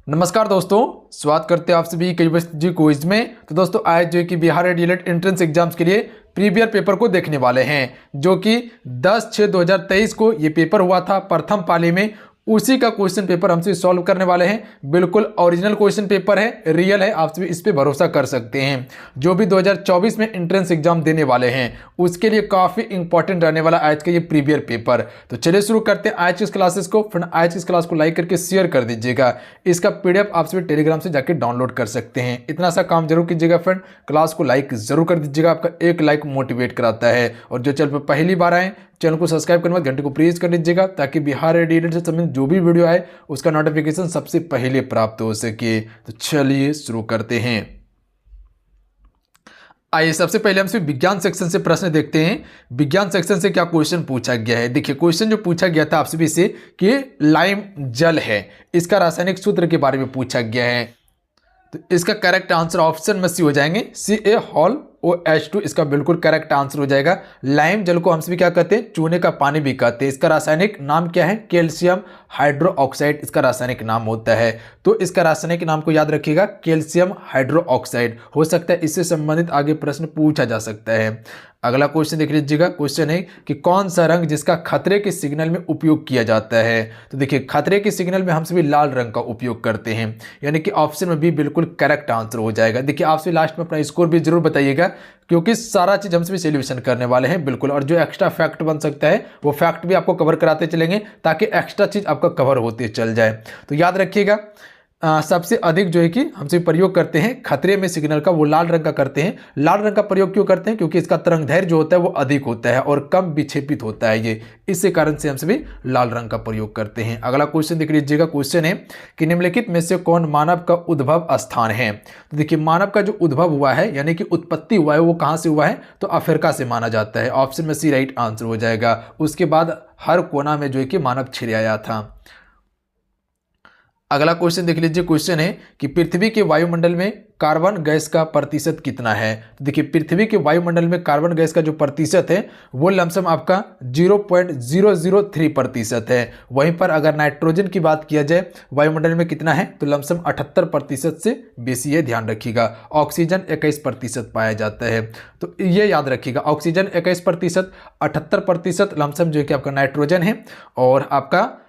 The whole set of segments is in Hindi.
नमस्कार दोस्तों, स्वागत करते हैं आप सभी जी क्विज में। तो दोस्तों आज जो है कि बिहार डीएलएड एंट्रेंस एग्जाम्स के लिए प्रीवियस पेपर को देखने वाले हैं, जो कि 10/6/2023 को ये पेपर हुआ था प्रथम पाली में। उसी का क्वेश्चन पेपर हमसे सॉल्व करने वाले हैं। बिल्कुल ओरिजिनल क्वेश्चन पेपर है, रियल है, आप सभी इस पे भरोसा कर सकते हैं। जो भी 2024 में एंट्रेंस एग्जाम देने वाले हैं उसके लिए काफ़ी इंपॉर्टेंट रहने वाला आज का ये प्रीवियस पेपर। तो चलिए शुरू करते हैं आज की इस क्लासेस को। फ्रेंड आज की इस क्लास को लाइक करके शेयर कर दीजिएगा। इसका पीडीएफ आप सभी टेलीग्राम से जाके डाउनलोड कर सकते हैं। इतना सा काम जरूर कीजिएगा फ्रेंड, क्लास को लाइक जरूर कर दीजिएगा। आपका एक लाइक मोटिवेट कराता है। और जो चैनल पर पहली बार आए चैनल को सब्सक्राइब करने के बाद घंटे को प्रेस कर लीजिएगा, ताकि बिहार डीएलएड से संबंधित जो भी वीडियो आए उसका नोटिफिकेशन सबसे पहले प्राप्त हो सके। तो चलिए शुरू करते हैं। आइए सबसे पहले हम सिर्फ विज्ञान सेक्शन से प्रश्न देखते हैं। विज्ञान सेक्शन से क्या क्वेश्चन पूछा गया है। देखिए क्वेश्चन जो पूछा गया था आप सभी से कि लाइम जल है, इसका रासायनिक सूत्र के बारे में पूछा गया है। तो इसका करेक्ट आंसर ऑप्शन में सी हो जाएंगे, CaOH2 इसका बिल्कुल करेक्ट आंसर हो जाएगा। लाइम जल को हम सभी क्या कहते हैं, चूने का पानी भी कहते हैं। इसका रासायनिक नाम क्या है, कैल्शियम हाइड्रोक्साइड इसका रासायनिक नाम होता है। तो इसका रासायनिक नाम को याद रखिएगा, कैल्शियम हाइड्रोक्साइड। हो सकता है इससे संबंधित आगे प्रश्न पूछा जा सकता है। अगला क्वेश्चन देख लीजिएगा। क्वेश्चन है कि कौन सा रंग जिसका खतरे के सिग्नल में उपयोग किया जाता है। तो देखिए खतरे के सिग्नल में हम सभी लाल रंग का उपयोग करते हैं, यानी कि ऑप्शन में भी बिल्कुल करेक्ट आंसर हो जाएगा। देखिए आप सभी लास्ट में अपना स्कोर भी जरूर बताइएगा, क्योंकि सारा चीज हम सभी सोल्यूशन करने वाले हैं बिल्कुल। और जो एक्स्ट्रा फैक्ट बन सकता है वो फैक्ट भी आपको कवर कराते चलेंगे, ताकि एक्स्ट्रा चीज आपका कवर होते चल जाए। तो याद रखिएगा सबसे अधिक जो है कि हमसे प्रयोग करते हैं खतरे में सिग्नल का, वो लाल रंग का करते हैं। लाल रंग का प्रयोग क्यों करते हैं, क्योंकि इसका तरंग दैर्घ्य जो होता है वो अधिक होता है और कम विक्षेपित होता है ये, इसी कारण से हम सभी लाल रंग का प्रयोग करते हैं। अगला क्वेश्चन देख लीजिएगा। क्वेश्चन है कि निम्नलिखित में से कौन मानव का उद्भव स्थान है। तो देखिए मानव का जो उद्भव हुआ है यानी कि उत्पत्ति हुआ है वो कहाँ से हुआ है, तो अफ्रीका से माना जाता है। ऑप्शन में सी राइट आंसर हो जाएगा। उसके बाद हर कोना में जो है कि मानव छिड़ाया था। अगला क्वेश्चन देख लीजिए। क्वेश्चन है कि पृथ्वी के वायुमंडल में कार्बन गैस का प्रतिशत कितना है। तो देखिए पृथ्वी के वायुमंडल में कार्बन गैस का जो प्रतिशत है वो लमसम आपका 0.003% है। वहीं पर अगर नाइट्रोजन की बात किया जाए वायुमंडल में कितना है, तो लमसम 78% से बेसी है, ध्यान रखिएगा। ऑक्सीजन 21% पाया जाता है। तो ये याद रखिएगा, ऑक्सीजन 21%, 78% लमसम जो है कि आपका नाइट्रोजन है। और आपका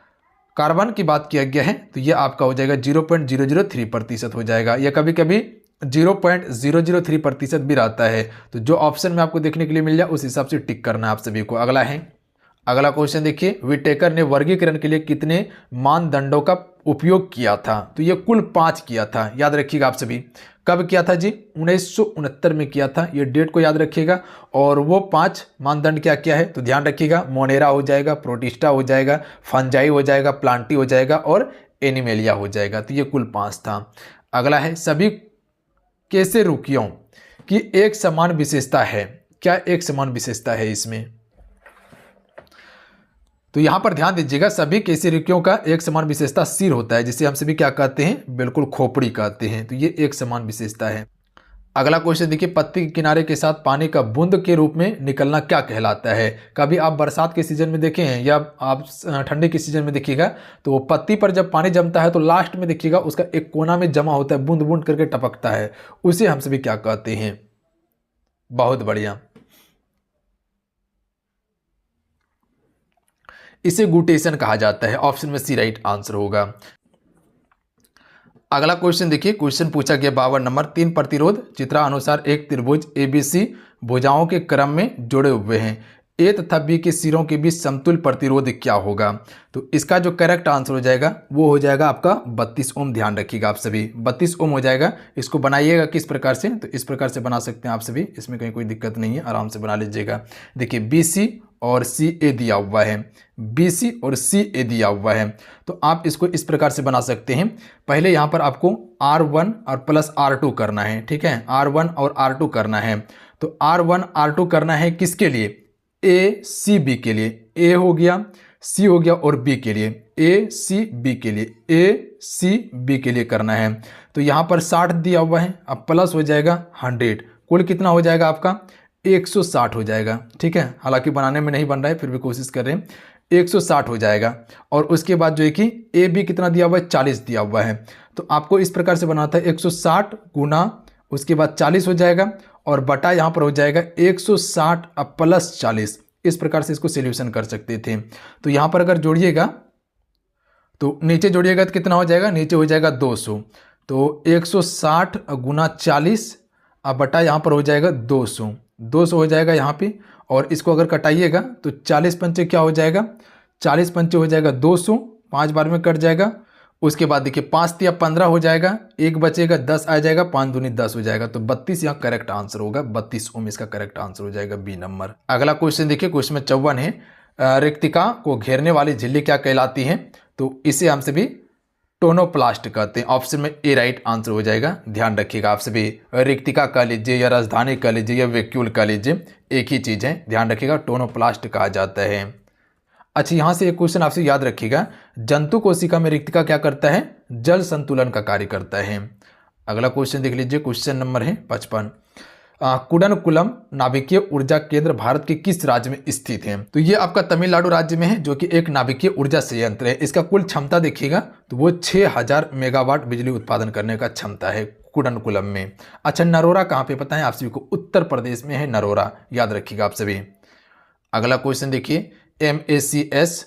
कार्बन की बात किया गया है तो ये आपका हो जाएगा 0.003% हो जाएगा, या कभी कभी 0.003% भी रहता है। तो जो ऑप्शन में आपको देखने के लिए मिल जाए उस हिसाब से टिक करना है आप सभी को। अगला क्वेश्चन देखिए। विटेकर ने वर्गीकरण के लिए कितने मानदंडों का उपयोग किया था। तो ये कुल 5 किया था, याद रखिएगा आप सभी। कब किया था जी, 1969 में किया था। ये डेट को याद रखिएगा। और वो 5 मानदंड क्या क्या है, तो ध्यान रखिएगा, मोनेरा हो जाएगा, प्रोटिस्टा हो जाएगा, फंजाई हो जाएगा, प्लांटी हो जाएगा और एनिमेलिया हो जाएगा। तो ये कुल 5 था। अगला है सभी कशेरुकियों की एक समान विशेषता है। क्या एक समान विशेषता है इसमें, तो यहां पर ध्यान दीजिएगा, सभी कशेरुकियों का एक समान विशेषता सिर होता है, जिसे हम सभी क्या कहते हैं, बिल्कुल खोपड़ी कहते हैं। तो ये एक समान विशेषता है। अगला क्वेश्चन देखिए। पत्ती के किनारे के साथ पानी का बूंद के रूप में निकलना क्या कहलाता है। कभी आप बरसात के सीजन में देखे हैं या आप ठंडी के सीजन में देखिएगा, तो पत्ती पर जब पानी जमता है तो लास्ट में देखिएगा उसका एक कोना में जमा होता है, बूंद बूंद करके टपकता है, उसे हम सभी क्या कहते हैं। बहुत बढ़िया, इसे गुटेशन कहा जाता है। ऑप्शन में सी राइट आंसर होगा। अगला क्वेश्चन देखिए। क्वेश्चन पूछा गया 52 नंबर। 3 प्रतिरोध चित्रानुसार एक त्रिभुज ABC भुजाओं के क्रम में जुड़े हुए हैं। A तथा B के सिरों के बीच समतुल्य प्रतिरोध क्या होगा। तो इसका जो करेक्ट आंसर हो जाएगा वो हो जाएगा आपका 32 ओम। ध्यान रखिएगा आप सभी, 32 ओम हो जाएगा। इसको बनाइएगा किस प्रकार से, तो इस प्रकार से बना सकते हैं आप सभी, इसमें कहीं कोई दिक्कत नहीं है, आराम से बना लीजिएगा। देखिए BC और CA दिया हुआ है, BC और CA दिया हुआ है। तो आप इसको इस प्रकार से बना सकते हैं। पहले यहाँ पर आपको R1 और प्लस R2 करना है, ठीक है, R1 और R2 करना है। तो R1 R2 करना है किसके लिए, ACB के लिए। A हो गया, C हो गया और B के लिए, ACB के लिए, ACB के लिए करना है। तो यहाँ पर 60 दिया हुआ है, अब प्लस हो जाएगा 100, कुल कितना हो जाएगा आपका 160 हो जाएगा, ठीक है। हालांकि बनाने में नहीं बन रहा है, फिर भी कोशिश कर रहे हैं। 160 हो जाएगा। और उसके बाद जो है कि ए बी कितना दिया हुआ है, 40 दिया हुआ है। तो आपको इस प्रकार से बनाता है 160 गुना उसके बाद 40 हो जाएगा और बटा यहाँ पर हो जाएगा 160 प्लस 40। इस प्रकार से इसको सोल्यूशन कर सकते थे। तो यहाँ पर अगर जोड़िएगा तो नीचे जोड़िएगा तो कितना हो जाएगा, नीचे हो जाएगा 200। तो 160 गुना 40 अब बटा यहाँ पर हो जाएगा 200, 200 हो जाएगा यहाँ पे। और इसको अगर कटाइएगा तो 40 पंचे क्या हो जाएगा, 40 पंचे हो जाएगा 200, 5 बार में कट जाएगा। उसके बाद देखिए 5 तिया 15 हो जाएगा, एक बचेगा 10 आ जाएगा, 5 दूनी 10 हो जाएगा। तो 32 यहाँ करेक्ट आंसर होगा, 32 ओम इसका करेक्ट आंसर हो जाएगा बी नंबर। अगला क्वेश्चन देखिए, क्वेश्चन में 54 है, रिक्तिका को घेरने वाली झिल्ली क्या कहलाती है? तो इसे हम सभी टोनोप्लास्ट कहते हैं। ऑप्शन में ए राइट आंसर हो जाएगा। ध्यान रखिएगा, आप सभी रिक्तिका कह लीजिए या राजधानी कह लीजिए या वैक्यूल कह लीजिए, एक ही चीज़ है। ध्यान रखिएगा, टोनोप्लास्ट कहा जाता है। अच्छा, यहाँ से एक क्वेश्चन आपसे याद रखिएगा, जंतु कोशिका में रिक्तिका क्या करता है? जल संतुलन का कार्य करता है। अगला क्वेश्चन देख लीजिए, क्वेश्चन नंबर है 55। कुडनकुलम नाभिकीय ऊर्जा केंद्र भारत के किस राज्य में स्थित है? तो ये आपका तमिलनाडु राज्य में है, जो कि एक नाभिकीय ऊर्जा संयंत्र है। इसका कुल क्षमता देखिएगा तो वो 6000 मेगावाट बिजली उत्पादन करने का क्षमता है कुडनकुलम में। अच्छा, नरोरा कहाँ पे पता है आप सभी को? उत्तर प्रदेश में है नरोरा, याद रखिएगा आप सभी। अगला क्वेश्चन देखिए, MACS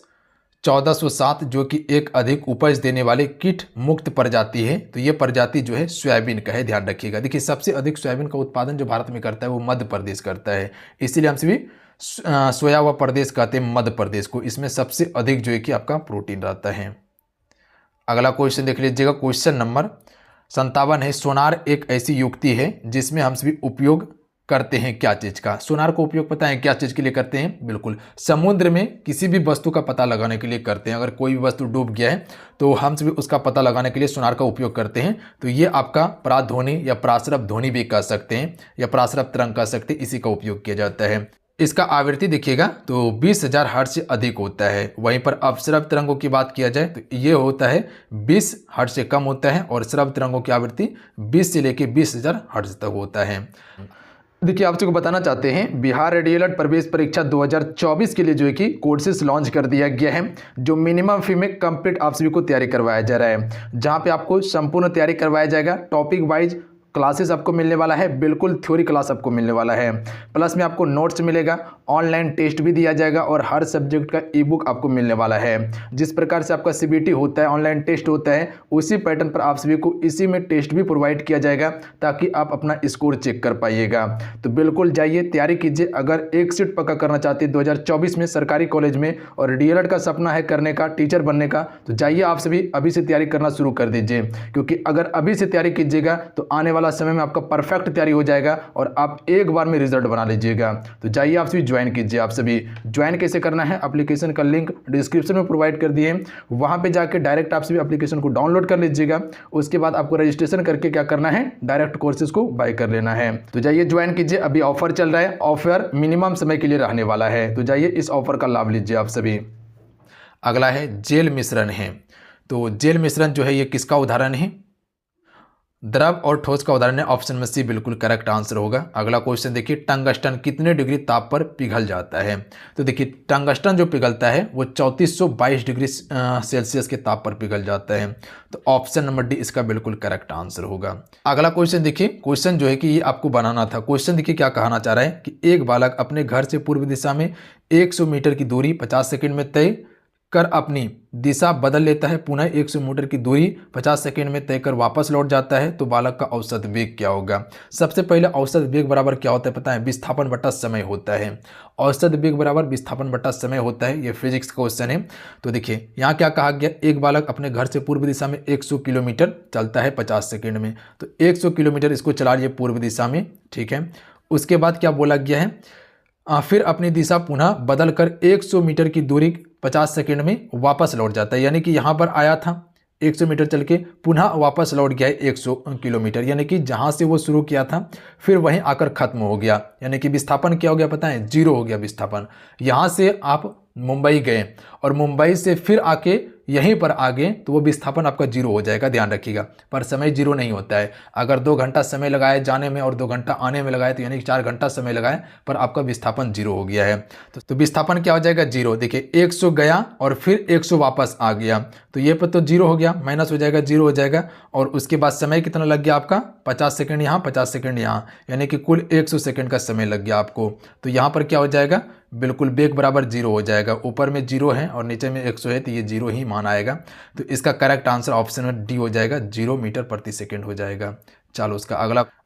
1407 जो कि एक अधिक उपज देने वाले कीट मुक्त प्रजाति है। तो ये प्रजाति जो है सोयाबीन का है, ध्यान रखिएगा। देखिए, सबसे अधिक सोयाबीन का उत्पादन जो भारत में करता है वो मध्य प्रदेश करता है, इसीलिए हम सभी सोया व प्रदेश कहते हैं मध्य प्रदेश को। इसमें सबसे अधिक जो है कि आपका प्रोटीन रहता है। अगला क्वेश्चन देख लीजिएगा, क्वेश्चन नंबर 57 है, सोनार एक ऐसी युक्ति है जिसमें हम सभी उपयोग करते हैं क्या चीज का? सोनार को उपयोग पता है क्या चीज के लिए करते हैं? बिल्कुल, समुद्र में किसी भी वस्तु का पता लगाने के लिए करते हैं। अगर कोई भी वस्तु डूब गया है तो हम सभी उसका पता लगाने के लिए सोनार का उपयोग करते हैं। तो ये आपका पराध्वनि या पराश्रव ध्वनि भी कह सकते हैं या पराश्रव तरंग कह सकते हैं, इसी का उपयोग किया जाता है। इसका आवृत्ति देखिएगा तो 20,000 हर्ट्ज से अधिक होता है। वहीं पर अपश्रव तरंगों की बात किया जाए तो ये होता है 20 हर्ट्ज से कम होता है और श्रव तरंगों की आवृत्ति 20 से लेकर 20,000 हर्ट्ज तक होता है। देखिए, आप सबको बताना चाहते हैं, बिहार डीएलएड प्रवेश परीक्षा 2024 के लिए जो है कि कोर्सेज लॉन्च कर दिया गया है, जो मिनिमम फी में कंप्लीट आप सभी को तैयारी करवाया जा रहा है, जहां पे आपको संपूर्ण तैयारी करवाया जाएगा। टॉपिक वाइज क्लासेस आपको मिलने वाला है, बिल्कुल थ्योरी क्लास आपको मिलने वाला है, प्लस में आपको नोट्स मिलेगा, ऑनलाइन टेस्ट भी दिया जाएगा और हर सब्जेक्ट का ई बुक आपको मिलने वाला है। जिस प्रकार से आपका CBT होता है, ऑनलाइन टेस्ट होता है, उसी पैटर्न पर आप सभी को इसी में टेस्ट भी प्रोवाइड किया जाएगा ताकि आप अपना स्कोर चेक कर पाइएगा। तो बिल्कुल जाइए, तैयारी कीजिए। अगर एक सीट पक्का करना चाहते हैं 2024 में सरकारी कॉलेज में और डीएलएड का सपना है करने का, टीचर बनने का, तो जाइए आप सभी अभी से तैयारी करना शुरू कर दीजिए, क्योंकि अगर अभी से तैयारी कीजिएगा तो आने वाला समय में आपका परफेक्ट तैयारी हो जाएगा और आप एक बार में रिजल्ट बना लीजिएगा। तो जाइए आप सभी ज्वाइन कीजिए। आप सभी ज्वाइन कैसे करना है, एप्लीकेशन का लिंक डिस्क्रिप्शन में प्रोवाइड कर दिए, वहां पे जाके डायरेक्ट आप सभी एप्लीकेशन को डाउनलोड कर लीजिएगा। उसके बाद आपको रजिस्ट्रेशन करके क्या करना है, डायरेक्ट कोर्सेज को बाय कर लेना है। तो जाइए ज्वाइन कीजिए, अभी ऑफर चल रहा है, ऑफर मिनिमम समय के लिए रहने वाला है, तो जाइए इस ऑफर का लाभ लीजिए आप सभी। अगला है जेल मिश्रण है। तो जेल मिश्रण जो है ये किसका उदाहरण है? द्रव और ठोस का उदाहरण है। ऑप्शन में सी बिल्कुल करेक्ट आंसर होगा। अगला क्वेश्चन देखिए, टंगस्टन कितने डिग्री ताप पर पिघल जाता है? तो देखिए, टंगस्टन जो पिघलता है वो 3422 डिग्री सेल्सियस के ताप पर पिघल जाता है। तो ऑप्शन नंबर डी इसका बिल्कुल करेक्ट आंसर होगा। अगला क्वेश्चन देखिए, क्वेश्चन जो है कि ये आपको बनाना था। क्वेश्चन देखिए क्या कहना चाह रहा है कि एक बालक अपने घर से पूर्व दिशा में 100 मीटर की दूरी 50 सेकंड में तय कर अपनी दिशा बदल लेता है, पुनः 100 मीटर की दूरी 50 सेकंड में तय कर वापस लौट जाता है, तो बालक का औसत वेग क्या होगा? सबसे पहले औसत वेग बराबर क्या होता है पता है? विस्थापन बटा समय होता है। औसत वेग बराबर विस्थापन बटा समय होता है, ये फिजिक्स का क्वेश्चन है। तो देखिए यहाँ क्या कहा गया, एक बालक अपने घर से पूर्व दिशा में 100 किलोमीटर चलता है 50 सेकेंड में, तो 100 किलोमीटर इसको चला लिए पूर्व दिशा में, ठीक है। उसके बाद क्या बोला गया है, फिर अपनी दिशा पुनः बदल कर 100 मीटर की दूरी 50 सेकंड में वापस लौट जाता है। यानी कि यहाँ पर आया था 100 मीटर चल के पुनः वापस लौट गया है 100 किलोमीटर, यानी कि जहाँ से वो शुरू किया था फिर वहीं आकर खत्म हो गया। यानी कि विस्थापन क्या हो गया पता है? 0 हो गया विस्थापन। यहाँ से आप मुंबई गए और मुंबई से फिर आके यहीं पर आगे तो वो विस्थापन आपका जीरो हो जाएगा, ध्यान रखिएगा। पर समय जीरो नहीं होता है। अगर 2 घंटा समय लगाए जाने में और 2 घंटा आने में लगाए तो यानी कि 4 घंटा समय लगाए, पर आपका विस्थापन जीरो हो गया है। तो विस्थापन क्या हो जाएगा, जीरो। देखिए 100 गया और फिर 100 वापस आ गया, तो ये पर तो जीरो हो गया, माइनस हो जाएगा, जीरो हो जाएगा। और उसके बाद समय कितना लग गया आपका, 50 सेकंड यहाँ, 50 सेकंड यहाँ, यानी कि कुल 100 सेकंड का समय लग गया आपको। तो यहाँ पर क्या हो जाएगा, बिल्कुल बेग बराबर जीरो हो जाएगा। ऊपर में जीरो है और नीचे में 100 है, तो ये जीरो ही मान आएगा। तो इसका करेक्ट आंसर ऑप्शन में डी हो जाएगा, 0 मीटर प्रति सेकंड हो जाएगा। चलो उसका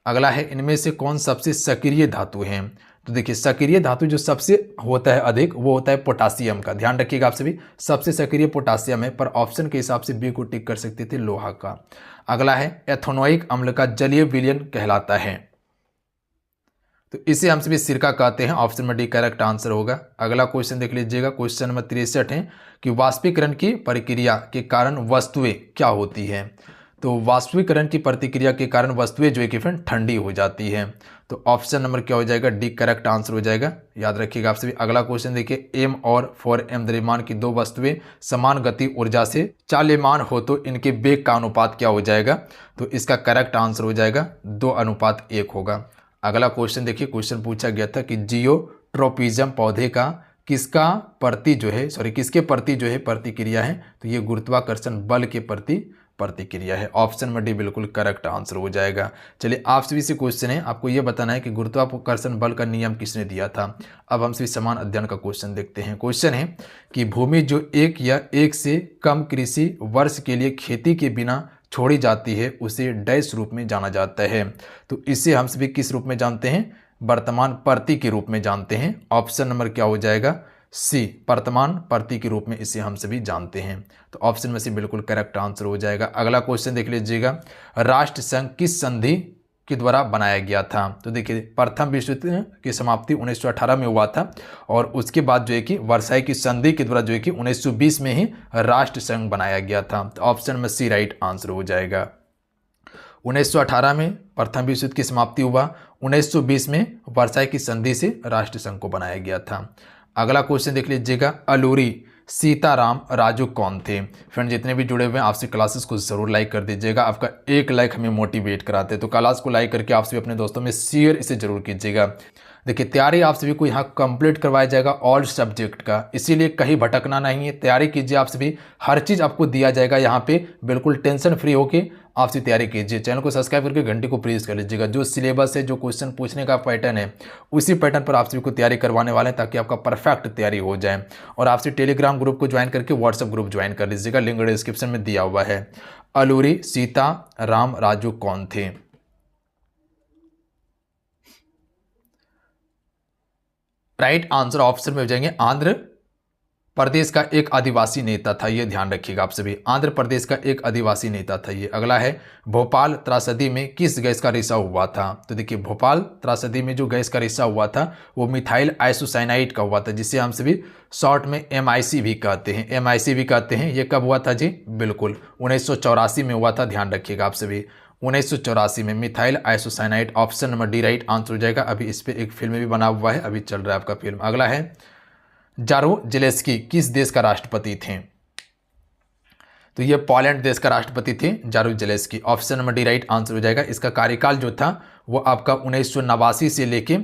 अगला है, इनमें से कौन सबसे सक्रिय धातु है। तो देखिए सक्रिय धातु जो सबसे होता है अधिक, वो होता है पोटासियम का। ध्यान रखिएगा आप सभी, सबसे सक्रिय पोटासियम है, पर ऑप्शन के हिसाब से बी को टिक कर सकते थे, लोहा का। अगला है, एथेनोइक अम्ल का जलीय विलयन कहलाता है। तो इसे हम सभी सिरका कहते हैं, ऑप्शन में डी करेक्ट आंसर होगा। अगला क्वेश्चन देख लीजिएगा, क्वेश्चन नंबर 63 है कि वाष्पीकरण की प्रक्रिया के कारण वस्तुएं क्या होती हैं। तो वाष्पीकरण की प्रतिक्रिया के कारण वस्तुएं जो है कि फ्रेंड ठंडी हो जाती है। तो ऑप्शन नंबर क्या हो जाएगा, डी करेक्ट आंसर हो जाएगा, याद रखिएगा आप सभी। अगला क्वेश्चन देखिए, एम और 4m द्रव्यमान की दो वस्तुएं समान गति ऊर्जा से चाल्यमान हो तो इनके वेग का अनुपात क्या हो जाएगा। तो इसका करेक्ट आंसर हो जाएगा 2:1 होगा। अगला क्वेश्चन देखिए, क्वेश्चन पूछा गया था कि जियोट्रोपिज्म पौधे का किसके प्रति जो है प्रतिक्रिया है। तो ये गुरुत्वाकर्षण बल के प्रति प्रतिक्रिया है। ऑप्शन में डी बिल्कुल करेक्ट आंसर हो जाएगा। चलिए आप सभी से क्वेश्चन है, आपको ये बताना है कि गुरुत्वाकर्षण बल का नियम किसने दिया था। अब हम सभी समान अध्ययन का क्वेश्चन देखते हैं। क्वेश्चन है कि भूमि जो एक या एक से कम कृषि वर्ष के लिए खेती के बिना छोड़ी जाती है उसे डैश रूप में जाना जाता है। तो इसे हम सभी किस रूप में जानते हैं, वर्तमान प्रति के रूप में जानते हैं। ऑप्शन नंबर क्या हो जाएगा, सी, वर्तमान प्रति के रूप में इसे हम सभी जानते हैं। तो ऑप्शन में से बिल्कुल करेक्ट आंसर हो जाएगा। अगला क्वेश्चन देख लीजिएगा, राष्ट्र संघ किस संधि के द्वारा बनाया गया था। तो देखिए प्रथम विश्व युद्ध की समाप्ति 1918 में हुआ था और उसके बाद जो है कि वर्साई की संधि के द्वारा जो है कि 1920 में ही राष्ट्र संघ बनाया गया था। तो ऑप्शन में सी राइट आंसर हो जाएगा। 1918 में प्रथम विश्व युद्ध की समाप्ति हुआ, 1920 में वर्साई की संधि से राष्ट्र संघ को बनाया गया था। अगला क्वेश्चन देख लीजिएगा, अलूरी सीताराम राजू कौन थे। फ्रेंड जितने भी जुड़े हुए हैं आपसे क्लासेस को जरूर लाइक कर दीजिएगा, आपका एक लाइक हमें मोटिवेट कराते हैं। तो क्लास को लाइक करके आप सभी अपने दोस्तों में शेयर इसे जरूर कीजिएगा। देखिए तैयारी आप सभी को यहाँ कंप्लीट करवाया जाएगा ऑल सब्जेक्ट का, इसीलिए कहीं भटकना नहीं है, तैयारी कीजिए आप सभी, हर चीज़ आपको दिया जाएगा यहाँ पे, बिल्कुल टेंशन फ्री होके आप सभी तैयारी कीजिए। चैनल को सब्सक्राइब करके घंटे को प्रेस कर लीजिएगा। जो सिलेबस है, जो क्वेश्चन पूछने का पैटर्न है, उसी पैटर्न पर आप सभी को तैयारी करवाने वाले हैं ताकि आपका परफेक्ट तैयारी हो जाए। और आपसे टेलीग्राम ग्रुप को ज्वाइन करके व्हाट्सएप ग्रुप ज्वाइन कर लीजिएगा, लिंक डिस्क्रिप्शन में दिया हुआ है। अलूरी सीताराम राजू कौन थे। राइट आंसर ऑप्शन में हो जाएंगे आंध्र प्रदेश का एक आदिवासी नेता था, ये ध्यान रखिएगा आप सभी, आंध्र प्रदेश का एक आदिवासी नेता था ये। अगला है, भोपाल त्रासदी में किस गैस का रिसाव हुआ था। तो देखिए भोपाल त्रासदी में जो गैस का रिसाव हुआ था वो मिथाइल आइसोसाइनाइड का हुआ था, जिसे हम सभी शॉर्ट में MIC भी कहते हैं, MIC भी कहते हैं। ये कब हुआ था जी, बिल्कुल 1984 में हुआ था, ध्यान रखिएगा आप सभी, 1984 में methyl isocyanide. Option number D right answer हो जाएगा। अभी इस पर एक फिल्म भी बना हुआ है, अभी चल रहा है आपका फिल्म। अगला है, जारोजेलेस्की किस देश का राष्ट्रपति थे। तो ये पोलैंड देश का राष्ट्रपति थे Jaruzelski. Option number D right answer हो जाएगा। इसका कार्यकाल जो था वो आपका 1989 से लेके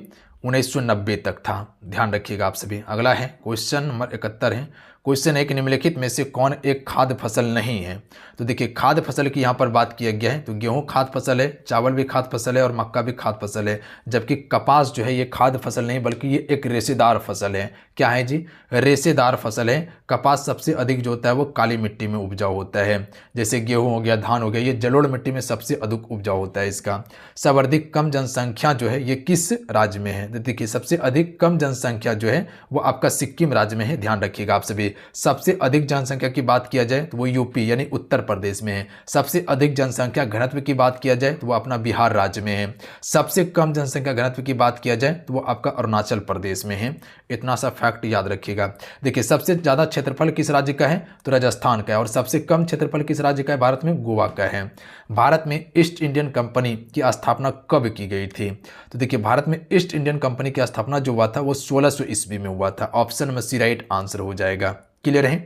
1990 तक था, ध्यान रखिएगा आप सभी। अगला है, क्वेश्चन नंबर 71 है। क्वेश्चन है कि निम्नलिखित में से कौन एक खाद्य फसल नहीं है। तो देखिए खाद्य फसल की यहाँ पर बात किया गया है, तो गेहूं खाद्य फसल है, चावल भी खाद्य फसल है और मक्का भी खाद्य फसल है, जबकि कपास जो है ये खाद्य फसल नहीं बल्कि ये एक रेशेदार फसल है। क्या है जी, रेशेदार फसल है। कपास सबसे अधिक जो होता है वो काली मिट्टी में उपजाऊ होता है, जैसे गेहूँ हो गया, धान हो गया, ये जलोढ़ मिट्टी में सबसे अधिक उपजाऊ होता है। इसका सर्वाधिक कम जनसंख्या जो है ये किस राज्य में है। देखिए सबसे अधिक कम जनसंख्या जो है वो आपका सिक्किम राज्य में है, ध्यान रखिएगा आप सभी। सबसे अधिक जनसंख्या की बात किया जाए तो वो यूपी यानी उत्तर प्रदेश में है। सबसे अधिक जनसंख्या घनत्व की बात किया जाए तो वो अपना बिहार राज्य में है। सबसे कम जनसंख्या घनत्व की बात किया जाए तो वो आपका अरुणाचल प्रदेश में है। इतना सा फैक्ट याद रखिएगा। देखिए सबसे ज्यादा क्षेत्रफल किस राज्य का है, तो राजस्थान का है, और सबसे कम क्षेत्रफल किस राज्य का है, भारत में गोवा का है। भारत में ईस्ट इंडियन कंपनी की स्थापना कब की गई थी। तो देखिए भारत में ईस्ट इंडियन कंपनी की स्थापना जो हुआ था वो 1600 ईस्वी में हुआ था। ऑप्शन में सी राइट आंसर हो जाएगा। क्लियर है।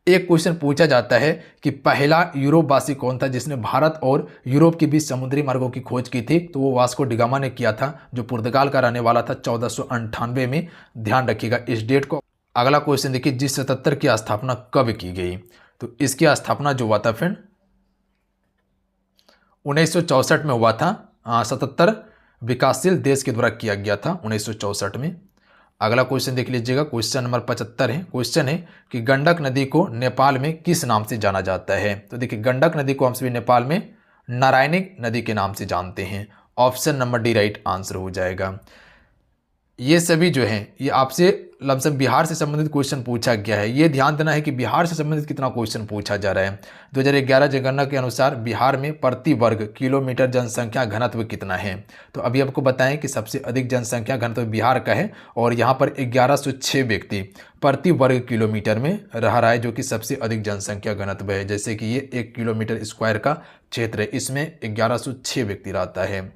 एक क्वेश्चन पूछा जाता है कि पहला यूरोपवासी कौन था जिसने भारत और यूरोप के बीच समुद्री मार्गों की खोज की थी, तो वो वास्को डिगामा ने किया था, जो पुर्तगाल का रहने वाला था 1498 में। ध्यान रखिएगा इस डेट को। अगला क्वेश्चन देखिए, G77 की स्थापना कब की गई? तो इसकी स्थापना जो हुआ था फ्रेंड 1964 में हुआ था। 77 विकासशील देश के द्वारा किया गया था 1964 में। अगला क्वेश्चन देख लीजिएगा, क्वेश्चन नंबर 75 है। क्वेश्चन है कि गंडक नदी को नेपाल में किस नाम से जाना जाता है? तो देखिए गंडक नदी को हम सभी नेपाल में नारायणी नदी के नाम से जानते हैं। Option number D right answer हो जाएगा। ये सभी जो हैं ये आपसे लमसम बिहार से संबंधित क्वेश्चन पूछा गया है। ये ध्यान देना है कि बिहार से संबंधित कितना क्वेश्चन पूछा जा रहा है। 2011 जनगणना के अनुसार बिहार में प्रति वर्ग किलोमीटर जनसंख्या घनत्व कितना है? तो अभी आपको बताएं कि सबसे अधिक जनसंख्या घनत्व बिहार का है और यहाँ पर 1106 व्यक्ति प्रति वर्ग किलोमीटर में रह रहा है, जो कि सबसे अधिक जनसंख्या घनत्व है। जैसे कि ये 1 किलोमीटर स्क्वायर का क्षेत्र है, इसमें 1106 व्यक्ति रहता है।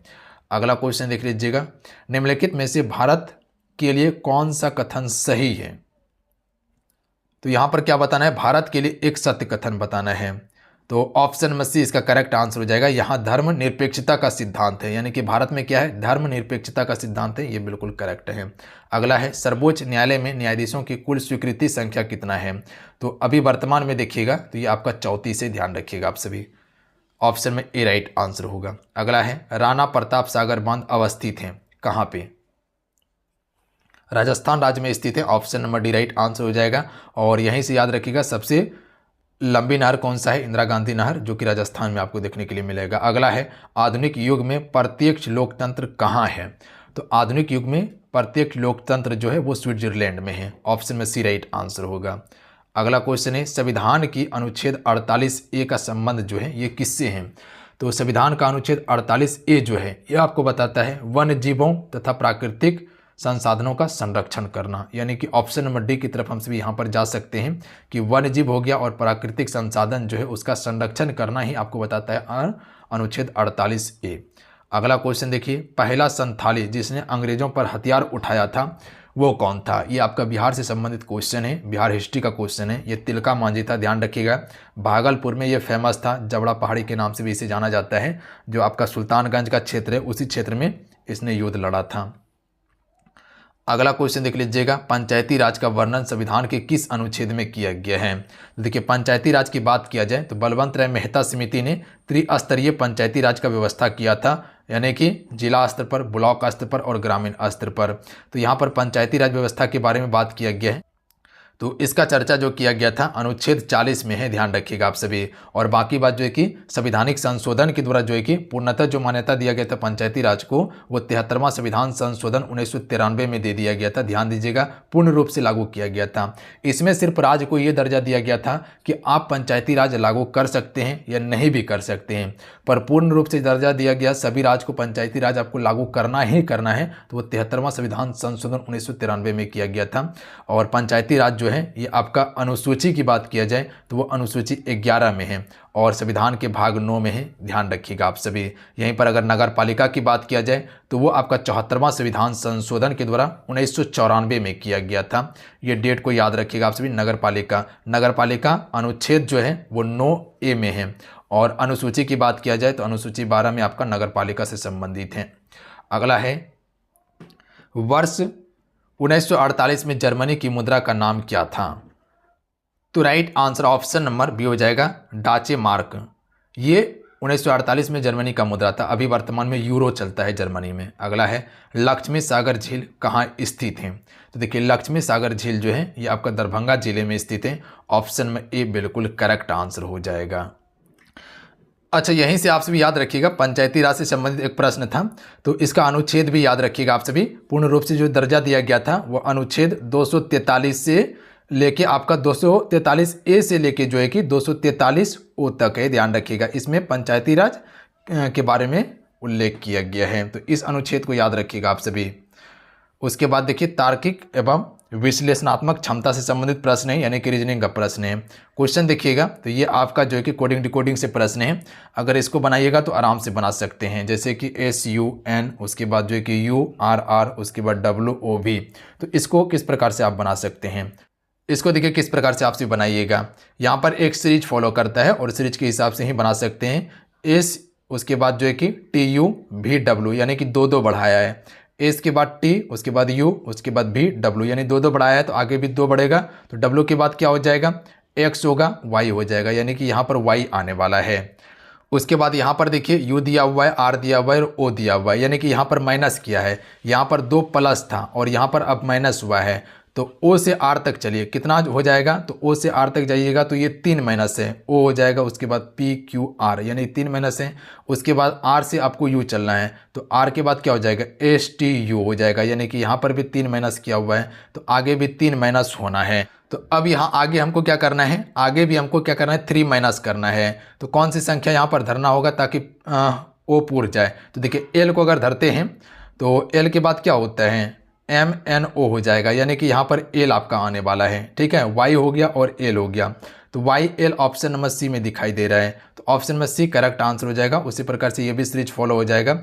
अगला क्वेश्चन देख लीजिएगा, निम्नलिखित में से भारत के लिए कौन सा कथन सही है? तो यहां पर क्या बताना है? भारत के लिए एक सत्य कथन बताना है। तो ऑप्शन नंबर सी इसका करेक्ट आंसर हो जाएगा। यहां धर्मनिरपेक्षता का सिद्धांत है, यानी कि भारत में क्या है? धर्मनिरपेक्षता का सिद्धांत है, ये बिल्कुल करेक्ट है। अगला है, सर्वोच्च न्यायालय में न्यायाधीशों की कुल स्वीकृति संख्या कितना है? तो अभी वर्तमान में देखिएगा तो ये आपका 34 है, ध्यान रखिएगा आप सभी। ऑप्शन में ए राइट आंसर होगा। अगला है, राणा प्रताप सागर बांध अवस्थित है कहाँ पे? राजस्थान राज्य में स्थित है। Option number D right answer हो जाएगा। और यहीं से याद रखिएगा सबसे लंबी नहर कौन सा है? इंदिरा गांधी नहर, जो कि राजस्थान में आपको देखने के लिए मिलेगा। अगला है, आधुनिक युग में प्रत्यक्ष लोकतंत्र कहाँ है? तो आधुनिक युग में प्रत्यक्ष लोकतंत्र जो है वो स्विट्जरलैंड में है। ऑप्शन में सी राइट आंसर होगा। अगला क्वेश्चन है, संविधान की अनुच्छेद 48A का संबंध जो है ये किससे है? तो संविधान का अनुच्छेद 48A जो है ये आपको बताता है वन्य जीवों तथा प्राकृतिक संसाधनों का संरक्षण करना, यानी कि ऑप्शन नंबर डी की तरफ हम सभी यहाँ पर जा सकते हैं कि वन्य जीव हो गया और प्राकृतिक संसाधन जो है उसका संरक्षण करना ही आपको बताता है अनुच्छेद 48A। अगला क्वेश्चन देखिए, पहला संथाली जिसने अंग्रेजों पर हथियार उठाया था वो कौन था? ये आपका बिहार से संबंधित क्वेश्चन है, बिहार हिस्ट्री का क्वेश्चन है। ये तिलका मांझी था, ध्यान रखिएगा। भागलपुर में ये फेमस था, जबड़ा पहाड़ी के नाम से भी इसे जाना जाता है। जो आपका सुल्तानगंज का क्षेत्र है उसी क्षेत्र में इसने युद्ध लड़ा था। अगला क्वेश्चन देख लीजिएगा, पंचायती राज का वर्णन संविधान के किस अनुच्छेद में किया गया है? देखिए पंचायती राज की बात किया जाए तो बलवंत राय मेहता समिति ने त्रिस्तरीय पंचायती राज का व्यवस्था किया था, यानी कि जिला स्तर पर, ब्लॉक स्तर पर और ग्रामीण स्तर पर। तो यहाँ पर पंचायती राज व्यवस्था के बारे में बात किया गया है। तो इसका चर्चा जो किया गया था अनुच्छेद 40 में है, ध्यान रखिएगा आप सभी। और बाकी बात जो है कि संवैधानिक संशोधन के द्वारा जो है कि पूर्णतः जो मान्यता दिया गया था पंचायती राज को वो 73वां संविधान संशोधन 1993 में दे दिया गया था। ध्यान दीजिएगा, पूर्ण रूप से लागू किया गया था। इसमें सिर्फ राज्य को ये दर्जा दिया गया था कि आप पंचायती राज लागू कर सकते हैं या नहीं भी कर सकते हैं, पर पूर्ण रूप से दर्जा दिया गया सभी राज्य को पंचायती राज आपको लागू करना ही करना है। तो वो 73वां संविधान संशोधन 1993 में किया गया था। और पंचायती राज जो है ये आपका अनुसूची की बात किया जाए तो वो अनुसूची 11 में है और संविधान के भाग 9 में है, ध्यान रखिएगा आप सभी। यहीं पर अगर नगर पालिका की बात किया जाए तो वो आपका 74वां संविधान संशोधन के द्वारा 1994 में किया गया था। ये डेट को याद रखिएगा आप सभी। नगर पालिका अनुच्छेद जो है वो 9A में है। और अनुसूची की बात किया जाए तो अनुसूची 12 में आपका नगर पालिका से संबंधित है। अगला है, वर्ष 1948 में जर्मनी की मुद्रा का नाम क्या था? तो right answer option number B हो जाएगा, डाचे मार्क। ये 1948 में जर्मनी का मुद्रा था, अभी वर्तमान में यूरो चलता है जर्मनी में। अगला है, लक्ष्मी सागर झील कहाँ स्थित है? तो देखिए लक्ष्मी सागर झील जो है ये आपका दरभंगा जिले में स्थित है। ऑप्शन में ए बिल्कुल करेक्ट आंसर हो जाएगा। अच्छा, यहीं से आप सभी याद रखिएगा पंचायती राज से संबंधित एक प्रश्न था, तो इसका अनुच्छेद भी याद रखिएगा आप सभी। पूर्ण रूप से जो दर्जा दिया गया था वो अनुच्छेद 243 से लेके आपका 243A से लेके जो है कि 243O तक है, ध्यान रखिएगा। इसमें पंचायती राज के बारे में उल्लेख किया गया है, तो इस अनुच्छेद को याद रखिएगा आप सभी। उसके बाद देखिए तार्किक एवं विश्लेषणात्मक क्षमता से संबंधित प्रश्न है, यानी कि रीजनिंग का प्रश्न है। क्वेश्चन देखिएगा तो ये आपका जो है कि कोडिंग डिकोडिंग से प्रश्न है। अगर इसको बनाइएगा तो आराम से बना सकते हैं, जैसे कि SUN, उसके बाद जो है कि URR, उसके बाद WOV। तो इसको किस प्रकार से आप बना सकते हैं, इसको देखिए किस प्रकार से आपसे बनाइएगा। यहाँ पर एक सीरीज फॉलो करता है और सीरीज के हिसाब से ही बना सकते हैं। एस उसके बाद जो है कि टी यू भी डब्ल्यू, यानी कि दो दो बढ़ाया है। एस के बाद टी, उसके बाद यू, उसके बाद भी डब्ल्यू, यानी दो दो बढ़ाया है तो आगे भी दो बढ़ेगा। तो डब्ल्यू के बाद क्या हो जाएगा, एक्स होगा, वाई हो जाएगा, यानी कि यहाँ पर वाई आने वाला है। उसके बाद यहाँ पर देखिए यू दिया हुआ है, आर दिया हुआ है और ओ दिया हुआ है, यानी कि यहाँ पर माइनस किया है। यहाँ पर दो प्लस था और यहाँ पर अब माइनस हुआ है। तो ओ से आर तक चलिए, कितना हो जाएगा, तो ओ से आर तक जाइएगा तो ये 3 माइनस है, ओ हो जाएगा। उसके बाद पी क्यू आर, यानी 3 माइनस है। उसके बाद आर से आपको यू चलना है, तो आर के बाद क्या हो जाएगा, एस टी यू हो जाएगा, यानी कि यहाँ पर भी 3 माइनस किया हुआ है तो आगे भी 3 माइनस होना है। तो अब यहाँ आगे हमको क्या करना है, आगे भी हमको क्या करना है, 3 माइनस करना है। तो कौन सी संख्या यहाँ पर धरना होगा ताकि ओ पूर जाए। तो देखिए एल को अगर धरते हैं तो एल के बाद क्या होता है, एम एन ओ हो जाएगा, यानी कि यहाँ पर एल आपका आने वाला है। ठीक है, वाई हो गया और एल हो गया, तो Y L option number C में दिखाई दे रहा है, तो option number C correct answer हो जाएगा। उसी प्रकार से ये भी सीरीज फॉलो हो जाएगा।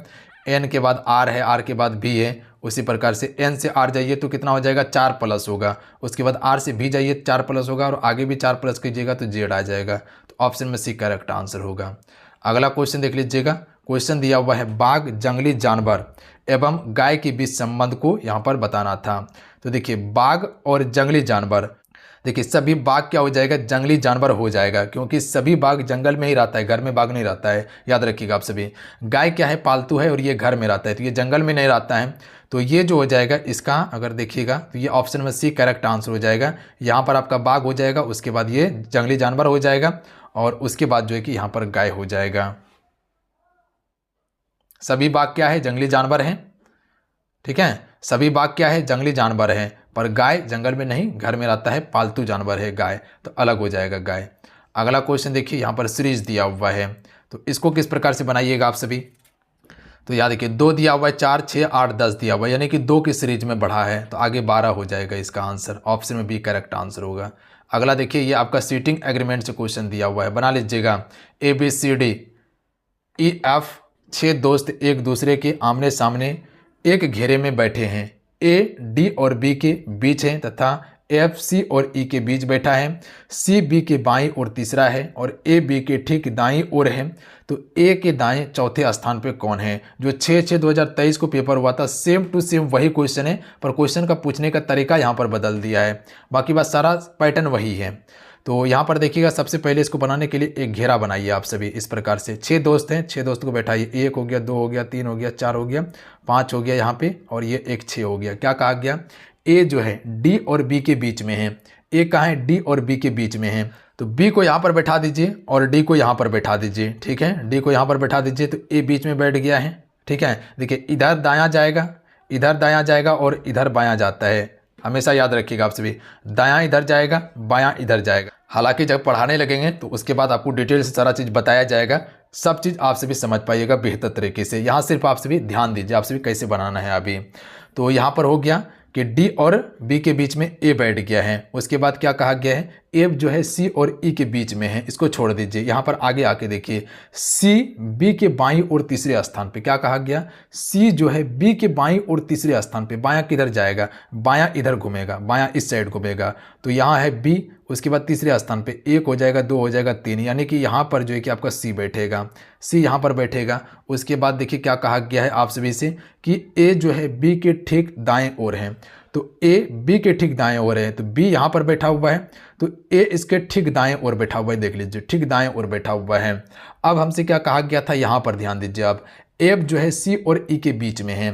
एन के बाद आर है, आर के बाद बी है, उसी प्रकार से एन से आर जाइए तो कितना हो जाएगा, 4 प्लस होगा। उसके बाद आर से भी जाइए 4 प्लस होगा और आगे भी 4 प्लस कीजिएगा तो जेड आ जाएगा। तो ऑप्शन में सी करेक्ट आंसर होगा। अगला क्वेश्चन देख लीजिएगा। क्वेश्चन दिया हुआ है बाघ, जंगली जानवर एवं गाय के बीच संबंध को यहाँ पर बताना था। तो देखिए बाघ और जंगली जानवर, देखिए सभी बाघ क्या हो जाएगा, जंगली जानवर हो जाएगा, क्योंकि सभी बाघ जंगल में ही रहता है, घर में बाघ नहीं रहता है, याद रखिएगा आप सभी। गाय क्या है, पालतू है और ये घर में रहता है, तो ये जंगल में नहीं रहता है। तो ये जो हो जाएगा इसका अगर देखिएगा तो ये ऑप्शन में सी करेक्ट आंसर हो जाएगा। यहाँ पर आपका बाघ हो जाएगा, उसके बाद ये जंगली जानवर हो जाएगा और उसके बाद जो है कि यहाँ पर गाय हो जाएगा। सभी बाघ क्या है, जंगली जानवर हैं। ठीक है, सभी बाघ क्या है, जंगली जानवर है, पर गाय जंगल में नहीं, घर में रहता है, पालतू जानवर है गाय, तो अलग हो जाएगा गाय। अगला क्वेश्चन देखिए, यहाँ पर सीरीज दिया हुआ है, तो इसको किस प्रकार से बनाइएगा आप सभी। तो याद देखिए 2 दिया हुआ है, 4, 6, 8, 10 दिया हुआ है, यानी कि 2 की सीरीज में बढ़ा है तो आगे 12 हो जाएगा इसका आंसर। ऑप्शन में बी करेक्ट आंसर होगा। अगला देखिए ये आपका सीटिंग एग्रीमेंट से क्वेश्चन दिया हुआ है, बना लीजिएगा। A B C D E F 6 दोस्त एक दूसरे के आमने सामने एक घेरे में बैठे हैं। ए डी और बी के बीच है तथा एफ सी और ई के बीच बैठा है। सी बी के बाईं ओर तीसरा है और ए बी के ठीक दाईं ओर है। तो ए के दाएं चौथे स्थान पे कौन है। जो 6/6/2023 को पेपर हुआ था सेम टू सेम वही क्वेश्चन है, पर क्वेश्चन का पूछने का तरीका यहाँ पर बदल दिया है, बाकी बात सारा पैटर्न वही है। तो यहाँ पर देखिएगा सबसे पहले इसको बनाने के लिए एक घेरा बनाइए आप सभी इस प्रकार से। 6 दोस्त हैं, 6 दोस्त को बैठाइए, 1 हो गया, 2 हो गया, 3 हो गया, 4 हो गया, 5 हो गया यहाँ पे और ये एक 6 हो गया। क्या कहा गया, ए जो है डी और बी के बीच में है। ए कहाँ है, डी और बी के बीच में है, तो बी को यहाँ पर बैठा दीजिए और डी को यहाँ पर बैठा दीजिए। ठीक है, डी को यहाँ पर बैठा दीजिए तो ए बीच में बैठ गया है। ठीक है, देखिए इधर दायां जाएगा, इधर दायां जाएगा और इधर बायां जाता है, हमेशा याद रखिएगा आप सभी। दायां इधर जाएगा, बायां इधर जाएगा। हालांकि जब पढ़ाने लगेंगे तो उसके बाद आपको डिटेल से सारा चीज़ बताया जाएगा, सब चीज़ आप सभी समझ पाइएगा बेहतर तरीके से। यहाँ सिर्फ आप सभी ध्यान दीजिए आप सभी कैसे बनाना है अभी। तो यहाँ पर हो गया कि डी और बी के बीच में ए बैठ गया है। उसके बाद क्या कहा गया है, ए जो है सी और ई के बीच में है, इसको छोड़ दीजिए। यहाँ पर आगे आके देखिए सी बी के बाईं और तीसरे स्थान पे। क्या कहा गया, सी जो है बी के बाईं और तीसरे स्थान पे। बायां किधर जाएगा, बायां इधर घूमेगा, बायां इस साइड घूमेगा। तो यहाँ है बी, उसके बाद तीसरे स्थान पे 1 हो जाएगा, 2 हो जाएगा, 3, यानी कि यहाँ पर जो है कि आपका सी बैठेगा, सी यहाँ पर बैठेगा। उसके बाद देखिए क्या कहा गया है आप सभी से कि ए जो है बी के ठीक दाएं ओर है। तो ए बी के ठीक दाएं ओर है, तो बी यहाँ पर बैठा हुआ है, तो ए इसके ठीक दाएं ओर बैठा हुआ है। देख लीजिए ठीक दाएं ओर बैठा हुआ है। अब हमसे क्या कहा गया था, यहाँ पर ध्यान दीजिए आप, एफ जो है सी और ई के बीच में है।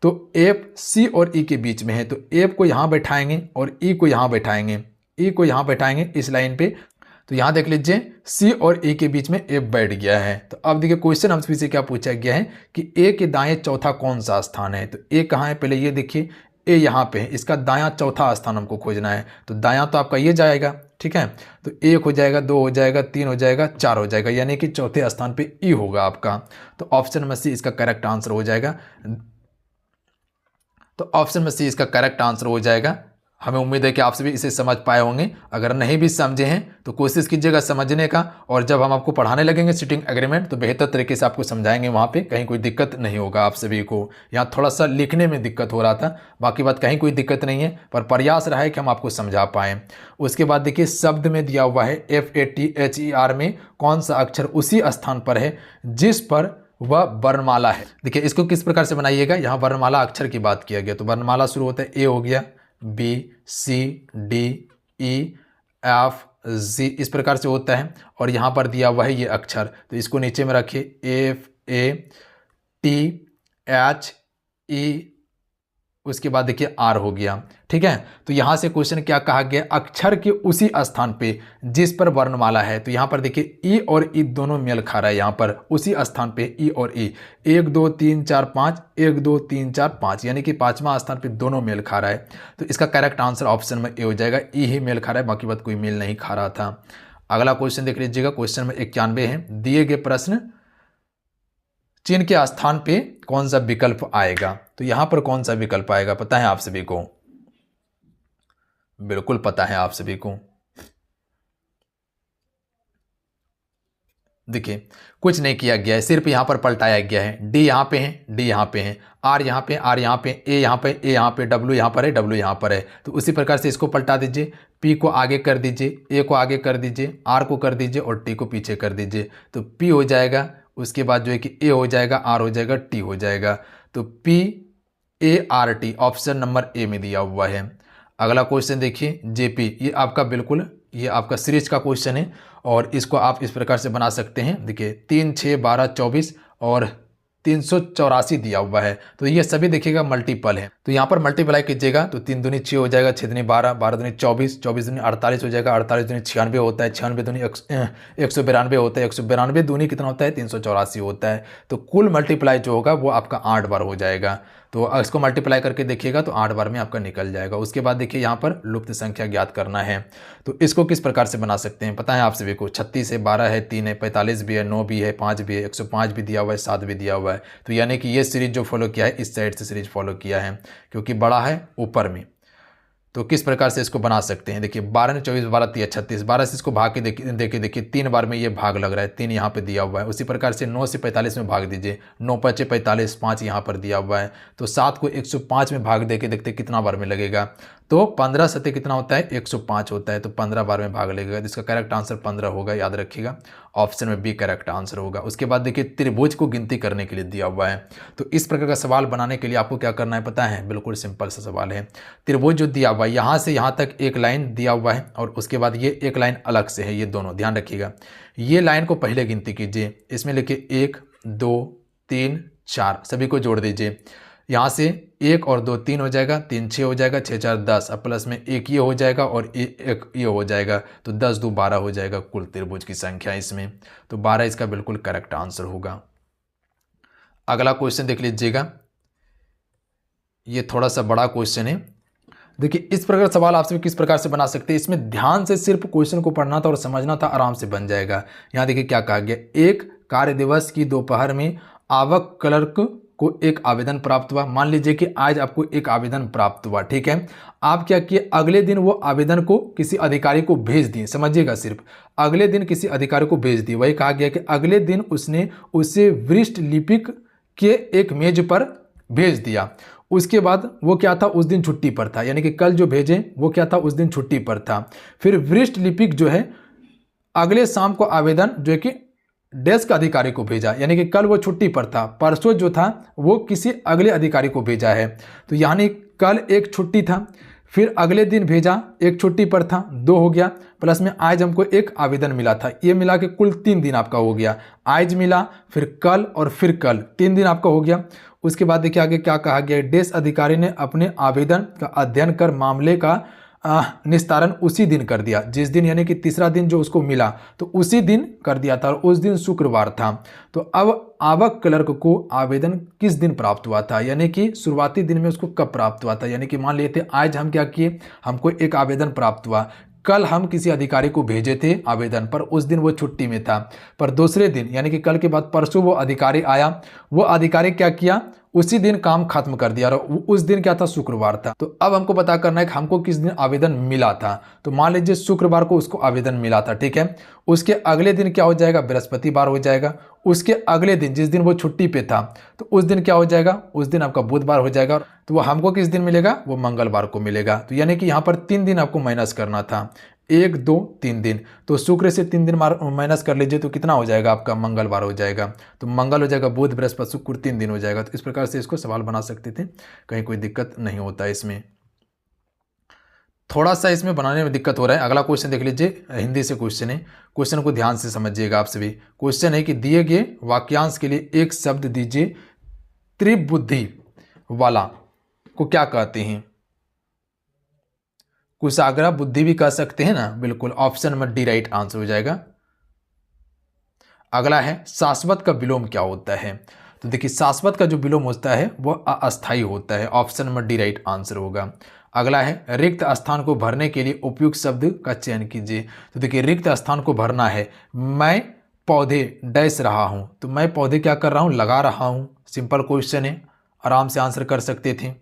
तो एफ सी और ई के बीच में है, तो एफ को यहाँ बैठाएंगे और ई को यहाँ बैठाएंगे, ई को यहाँ बैठाएंगे इस लाइन पे। तो यहाँ देख लीजिए सी और ए के बीच में ए बैठ गया है। तो अब देखिए क्वेश्चन हमसे से क्या पूछा गया है कि ए के दाएं चौथा कौन सा स्थान है। तो ए कहाँ है, पहले ये देखिए ए यहाँ पे है, इसका दायां चौथा स्थान हमको खोजना है। तो दायां तो आपका ये जाएगा, ठीक है, तो 1 हो जाएगा, 2 हो जाएगा, 3 हो जाएगा, 4 हो जाएगा, यानी कि चौथे स्थान पे ई होगा आपका। तो ऑप्शन में सी इसका करेक्ट आंसर हो जाएगा। तो ऑप्शन में सी इसका करेक्ट आंसर हो जाएगा। हमें उम्मीद है कि आप सभी इसे समझ पाए होंगे। अगर नहीं भी समझे हैं तो कोशिश कीजिएगा समझने का, और जब हम आपको पढ़ाने लगेंगे सीटिंग एग्रीमेंट तो बेहतर तरीके से आपको समझाएंगे, वहाँ पे कहीं कोई दिक्कत नहीं होगा आप सभी को। यहाँ थोड़ा सा लिखने में दिक्कत हो रहा था, बाकी बात कहीं कोई दिक्कत नहीं है, पर प्रयास रहा है कि हम आपको समझा पाएँ। उसके बाद देखिए शब्द में दिया हुआ है FATHER में कौन सा अक्षर उसी स्थान पर है जिस पर वह वर्णमाला है। देखिए इसको किस प्रकार से बनाइएगा, यहाँ वर्णमाला अक्षर की बात किया गया तो वर्णमाला शुरू होता है A हो गया, B C D E F G इस प्रकार से होता है, और यहाँ पर दिया हुआ है ये अक्षर, तो इसको नीचे में रखिए FATHE, उसके बाद देखिए R हो गया। ठीक है, तो यहाँ से क्वेश्चन क्या कहा गया, अक्षर के उसी स्थान पे जिस पर वर्णमाला है। तो यहाँ पर देखिए ई और ई दोनों मेल खा रहा है, यहाँ पर उसी स्थान पे ई और ई 1 2 3 4 5 1 2 3 4 5 यानी कि पांचवा स्थान पे दोनों मेल खा रहा है। तो इसका करेक्ट आंसर ऑप्शन में ए हो जाएगा, ई ही मेल खा रहा है, बाकी बात कोई मेल नहीं खा रहा था। अगला क्वेश्चन देख लीजिएगा, क्वेश्चन में 91 है। दिए गए प्रश्न चिन्ह के स्थान पे कौन सा विकल्प आएगा, तो यहां पर कौन सा विकल्प आएगा पता है आप सभी को, बिल्कुल पता है आप सभी को। देखिए कुछ नहीं किया गया है, सिर्फ यहां पर पलटाया गया है। डी यहां पे है, डी यहां पे है, आर यहां पे, आर यहां पे, ए यहां पे, ए यहां पे, डब्ल्यू यहां पर है, डब्ल्यू यहां पर है। तो उसी प्रकार से इसको पलटा दीजिए, पी को आगे कर दीजिए, ए को आगे कर दीजिए, आर को कर दीजिए और टी को पीछे कर दीजिए। तो पी हो जाएगा, उसके बाद जो है कि ए हो जाएगा, आर हो जाएगा, टी हो जाएगा। तो PART ऑप्शन नंबर ए में दिया हुआ है। अगला क्वेश्चन देखिए JP, ये आपका बिल्कुल ये आपका सीरीज का क्वेश्चन है, और इसको आप इस प्रकार से बना सकते हैं। देखिए 3 6 12 24 और 384 दिया हुआ है, तो ये सभी देखिएगा मल्टीपल है। तो यहाँ पर मल्टीप्लाई कीजिएगा तो 3 दूनी 6 हो जाएगा, 6 दूनी 12, 12 दूनी 24, 24 दूनी 48 हो जाएगा, 48 दूनी 96 होता है, 96 दूनी 192 होता है, 192 दूनी कितना होता है 384 होता है। तो कुल मल्टीप्लाई जो होगा वो आपका 8 बार हो जाएगा। तो इसको मल्टीप्लाई करके देखिएगा तो 8 बार में आपका निकल जाएगा। उसके बाद देखिए यहाँ पर लुप्त संख्या ज्ञात करना है, तो इसको किस प्रकार से बना सकते हैं पता है आप सभी को। 36 है, 12 है, 3 है, 45 भी है, 9 भी है, 5 भी है, 105 भी दिया हुआ है, 7 भी दिया हुआ है। तो यानी कि ये सीरीज जो फॉलो किया है इस साइड से सीरीज फॉलो किया है, क्योंकि बड़ा है ऊपर में। तो किस प्रकार से इसको बना सकते हैं, देखिए 12 ने 24 12 3 36, 12 से इसको भाग के देखिए 3 बार में ये भाग लग रहा है, 3 यहाँ पे दिया हुआ है। उसी प्रकार से 9 से 45 में भाग दीजिए, 9 5 45, 5 यहाँ पर दिया हुआ है। तो 7 को 105 में भाग दे के देखते कितना बार में लगेगा, तो 15 सत्ते कितना होता है 105 होता है, तो 15 बार में भाग लगेगा, जिसका करेक्ट आंसर 15 होगा, याद रखिएगा ऑप्शन में बी करेक्ट आंसर होगा। उसके बाद देखिए त्रिभुज को गिनती करने के लिए दिया हुआ है, तो इस प्रकार का सवाल बनाने के लिए आपको क्या करना है पता है, बिल्कुल सिंपल सा सवाल है। त्रिभुज जो दिया हुआ है यहाँ से यहाँ तक एक लाइन दिया हुआ है, और उसके बाद ये एक लाइन अलग से है, ये दोनों ध्यान रखिएगा। ये लाइन को पहले गिनती कीजिए, इसमें लिखिए 1 2 3 4 सभी को जोड़ दीजिए। यहाँ से 1 और 2 3 हो जाएगा, 3 6 हो जाएगा, 6 4 10, अब प्लस में 1 ये हो जाएगा और 1 ये हो जाएगा, तो 10 2 12 हो जाएगा कुल त्रिभुज की संख्या इसमें। तो 12 इसका बिल्कुल करेक्ट आंसर होगा। अगला क्वेश्चन देख लीजिएगा, ये थोड़ा सा बड़ा क्वेश्चन है। देखिए इस प्रकार सवाल आपसे किस प्रकार से बना सकते हैं, इसमें ध्यान से सिर्फ क्वेश्चन को पढ़ना था और समझना था, आराम से बन जाएगा। यहाँ देखिए क्या कहा गया, एक कार्य दिवस की दोपहर में आवक क्लर्क को एक आवेदन प्राप्त हुआ। मान लीजिए कि आज आपको एक आवेदन प्राप्त हुआ, ठीक है। आप क्या किए, अगले दिन वो आवेदन को किसी अधिकारी को भेज दिए, समझिएगा सिर्फ अगले दिन किसी अधिकारी को भेज दिए। वही कहा गया कि अगले दिन उसने उसे वरिष्ठ लिपिक के एक मेज पर भेज दिया। उसके बाद वो क्या था, उस दिन छुट्टी पर था, यानी कि कल जो भेजे वो क्या था, उस दिन छुट्टी पर था। फिर वरिष्ठ लिपिक जो है अगले शाम को आवेदन जो है कि डेस्क अधिकारी को भेजा, यानी कि कल वो छुट्टी पर था, परसों जो था वो किसी अगले अधिकारी को भेजा है। तो यानी कल एक छुट्टी था, फिर अगले दिन भेजा, एक छुट्टी पर था, 2 हो गया, प्लस में आज हमको एक आवेदन मिला था, ये मिला के कुल 3 दिन आपका हो गया। आज मिला, फिर कल और फिर कल, 3 दिन आपका हो गया। उसके बाद देखिए आगे क्या कहा गया, डेस्क अधिकारी ने अपने आवेदन का अध्ययन कर मामले का निस्तारण उसी दिन कर दिया, जिस दिन यानी कि तीसरा दिन जो उसको मिला तो उसी दिन कर दिया था, और उस दिन शुक्रवार था। तो अब आवक क्लर्क को आवेदन किस दिन प्राप्त हुआ था, यानी कि शुरुआती दिन में उसको कब प्राप्त हुआ था। यानी कि मान लेते आज हम क्या किए, हमको एक आवेदन प्राप्त हुआ, कल हम किसी अधिकारी को भेजे थे आवेदन पर, उस दिन वो छुट्टी में था, पर दूसरे दिन यानी कि कल के बाद परसों वो अधिकारी आया, वो अधिकारी क्या किया, उसी दिन काम खत्म कर दिया और उस दिन क्या था, शुक्रवार था। तो अब हमको पता करना है कि हमको किस दिन आवेदन मिला था। तो मान लीजिए शुक्रवार को उसको आवेदन मिला था, ठीक है। उसके अगले दिन क्या हो जाएगा, बृहस्पतिवार हो जाएगा। उसके अगले दिन जिस दिन वो छुट्टी पे था तो उस दिन क्या हो जाएगा, उस दिन आपका बुधवार हो जाएगा। तो वो हमको किस दिन मिलेगा, वो मंगलवार को मिलेगा। तो यानी कि यहाँ पर 3 दिन आपको माइनस करना था, 1 2 3 दिन। तो शुक्र से 3 दिन माइनस कर लीजिए तो कितना हो जाएगा आपका, मंगलवार हो जाएगा। तो मंगल हो जाएगा, बुध बृहस्पति शुक्र 3 दिन हो जाएगा। तो इस प्रकार से इसको सवाल बना सकते थे, कहीं कोई दिक्कत नहीं होता है इसमें। थोड़ा सा इसमें बनाने में दिक्कत हो रहा है। अगला क्वेश्चन देख लीजिए, हिंदी से क्वेश्चन है। क्वेश्चन को ध्यान से समझिएगा आप सभी। क्वेश्चन है कि दिए गए वाक्यांश के लिए एक शब्द दीजिए, त्रिबुद्धि वाला को क्या कहते हैं। कुशाग्र बुद्धि भी कह सकते हैं ना, बिल्कुल। Option number D right answer हो जाएगा। अगला है शाश्वत का विलोम क्या होता है। तो देखिए शाश्वत का जो विलोम होता है वह अस्थायी होता है। Option number D right answer होगा। अगला है रिक्त स्थान को भरने के लिए उपयुक्त शब्द का चयन कीजिए। तो देखिए रिक्त स्थान को भरना है, मैं पौधे डैश रहा हूं। तो मैं पौधे क्या कर रहा हूं, लगा रहा हूं। सिंपल क्वेश्चन है, आराम से आंसर कर सकते थे।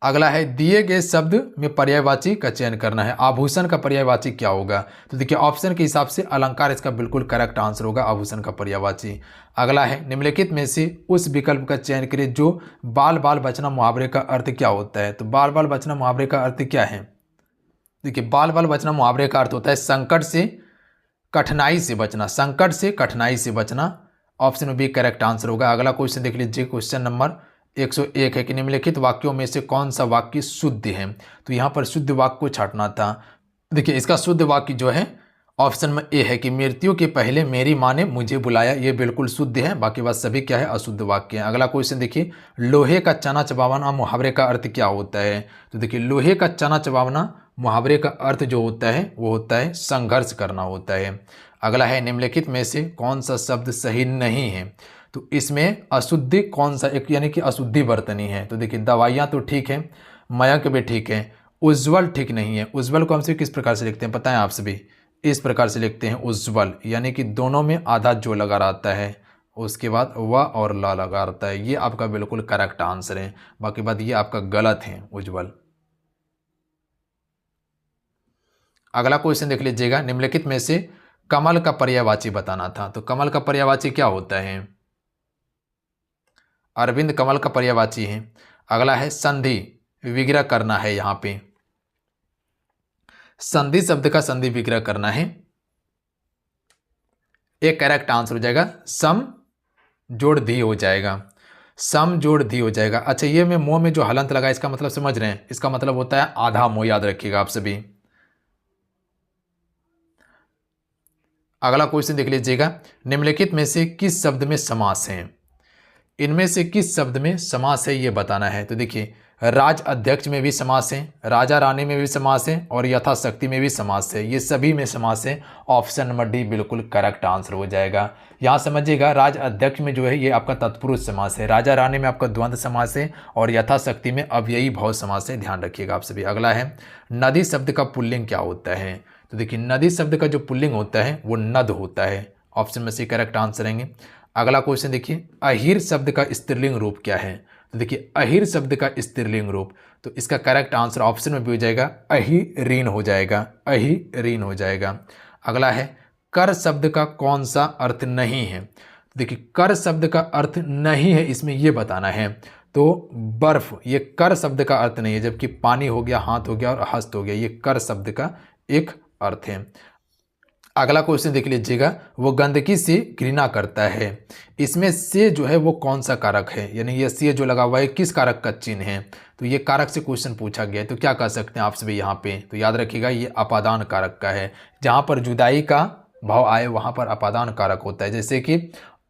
अगला है दिए गए शब्द में पर्यायवाची का चयन करना है। आभूषण का पर्यायवाची क्या होगा। तो देखिए ऑप्शन के हिसाब से अलंकार इसका बिल्कुल करेक्ट आंसर होगा, आभूषण का पर्यायवाची। अगला है निम्नलिखित में से उस विकल्प का चयन करें जो बाल बाल बचना मुहावरे का अर्थ क्या होता है। तो बाल बाल बचना मुहावरे का अर्थ क्या है। देखिए बाल बाल बचना मुहावरे का अर्थ होता है संकट से कठिनाई से बचना, संकट से कठिनाई से बचना। ऑप्शन में बी करेक्ट आंसर होगा। अगला क्वेश्चन देख लीजिए, क्वेश्चन नंबर 101 है कि निम्नलिखित वाक्यों में से कौन सा वाक्य शुद्ध है। तो यहाँ पर शुद्ध वाक्य को छांटना था। देखिए इसका शुद्ध वाक्य जो है ऑप्शन में ए है कि मृत्यु के पहले मेरी माँ ने मुझे बुलाया। ये बिल्कुल शुद्ध है, बाकी बात सभी क्या है, अशुद्ध वाक्य है। अगला क्वेश्चन देखिए, लोहे का चना चबावना मुहावरे का अर्थ क्या होता है। तो देखिए लोहे का चना चबावना मुहावरे का अर्थ जो होता है वो होता है संघर्ष करना होता है। अगला है निम्नलिखित में से कौन सा शब्द सही नहीं है। तो इसमें अशुद्धि कौन सा एक, यानी कि अशुद्धि बरतनी है। तो देखिए दवाइयाँ तो ठीक है, मयंक भी ठीक है, उज्ज्वल ठीक नहीं है। उज्ज्वल को हम से किस प्रकार से लिखते हैं पता है आप सभी, इस प्रकार से लिखते हैं उज्ज्वल, यानी कि दोनों में आधा जो लगा रहता है, उसके बाद व और ला लगा रहता है। ये आपका बिल्कुल करेक्ट आंसर है, बाकी बात ये आपका गलत है, उज्ज्वल। अगला क्वेश्चन देख लीजिएगा, निम्नलिखित में से कमल का पर्यायवाची बताना था। तो कमल का पर्यायवाची क्या होता है। अरविंद कमल का पर्यायवाची है। अगला है संधि विग्रह करना है। यहां पे संधि शब्द का संधि विग्रह करना है, एक करेक्ट आंसर हो जाएगा। सम जोड़ धी हो जाएगा, सम जोड़ धी हो जाएगा। अच्छा ये में मोह में जो हलंत लगा इसका मतलब समझ रहे हैं, इसका मतलब होता है आधा मोह, याद रखिएगा आप सभी। अगला क्वेश्चन देख लीजिएगा, निम्नलिखित में से किस शब्द में समास है। इनमें से किस शब्द में समास है ये बताना है। तो देखिए राज अध्यक्ष में भी समास है, राजा रानी में भी समास है और यथाशक्ति में भी समास है। ये सभी में समास है। ऑप्शन नंबर डी बिल्कुल करेक्ट आंसर हो जाएगा। यहाँ समझिएगा राज अध्यक्ष में जो है ये आपका तत्पुरुष समास है, राजा रानी में आपका द्वंद्व समास है और यथाशक्ति में अव्ययी भाव समास है, ध्यान रखिएगा आप सभी। अगला है नदी शब्द का पुल्लिंग क्या होता है। तो देखिए नदी शब्द का जो पुल्लिंग होता है वो नद होता है। ऑप्शन में से करेक्ट आंसर रहेंगे। अगला क्वेश्चन देखिए, अहिर शब्द का स्त्रीलिंग रूप क्या है। तो देखिए अहिर शब्द का स्त्रीलिंग रूप, तो इसका करेक्ट आंसर ऑप्शन में भी हो जाएगा अहिरीन हो जाएगा, अहिरीन हो जाएगा। अगला है कर शब्द का कौन सा अर्थ नहीं है। तो देखिए कर शब्द का अर्थ नहीं है, इसमें ये बताना है। तो बर्फ ये कर शब्द का अर्थ नहीं है, जबकि पानी हो गया, हाथ हो गया और हस्त हो गया, ये कर शब्द का एक अर्थ है। अगला क्वेश्चन देख लीजिएगा, वो गंदगी से घृणा करता है। इसमें से जो है वो कौन सा कारक है, यानी ये से जो लगा हुआ है किस कारक का चिन्ह है। तो ये कारक से क्वेश्चन पूछा गया है, तो क्या कह सकते हैं आप सभी यहाँ पे। तो याद रखिएगा ये अपादान कारक का है। जहाँ पर जुदाई का भाव आए वहाँ पर अपादान कारक होता है। जैसे कि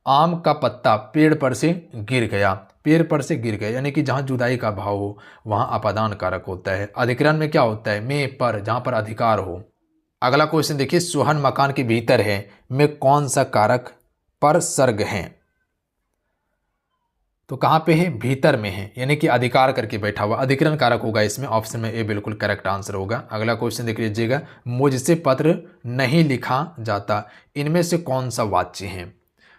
आम का पत्ता पेड़ पर से गिर गया, पेड़ पर से गिर गया, यानी कि जहाँ जुदाई का भाव हो वहाँ अपादान कारक होता है। अधिकरण में क्या होता है, में पर, जहाँ पर अधिकार हो। अगला क्वेश्चन देखिए, सुहन मकान के भीतर है में कौन सा कारक पर सर्ग है। तो कहाँ पे है, भीतर में है, यानी कि अधिकार करके बैठा हुआ, अधिकरण कारक होगा इसमें। ऑप्शन में ए बिल्कुल करेक्ट आंसर होगा। अगला क्वेश्चन देख लीजिएगा, मुझसे पत्र नहीं लिखा जाता, इनमें से कौन सा वाच्य है।